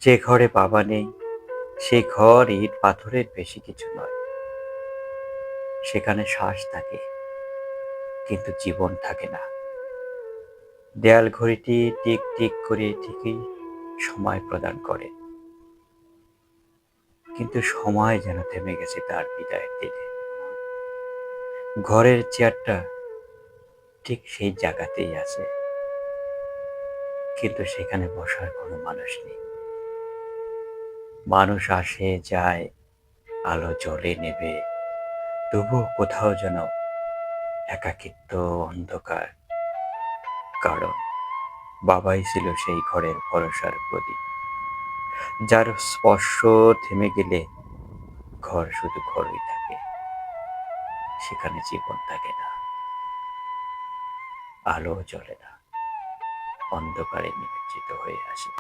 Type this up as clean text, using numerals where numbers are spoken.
যে ঘরে বাবা নেই সেই ঘর ইট পাথরের বেশি কিছু নয়। সেখানে শ্বাস থাকে কিন্তু জীবন থাকে না। দেয়াল ঘড়িটি টিক টিক করে ঠিকই সময় প্রদান করে, কিন্তু সময় যেন থেমে গেছে তার বিদায়ের দিনে। ঘরের চেয়ারটা ঠিক সেই জায়গাতেই আছে, কিন্তু সেখানে বসার কোনো মানুষ নেই। মানুষ আসে যায়, আলো জ্বলে নেবে, তবুও কোথাও যেন একাকিত্ব, অন্ধকার। কারণ বাবাই ছিল সেই ঘরের ভরসার প্রদীপ, যার স্পর্শ থেমে গেলে ঘর শুধু ঘরই থাকে, সেখানে জীবন থাকে না, আলো জ্বলে না, অন্ধকারে নিমজ্জিত হয়ে আসে।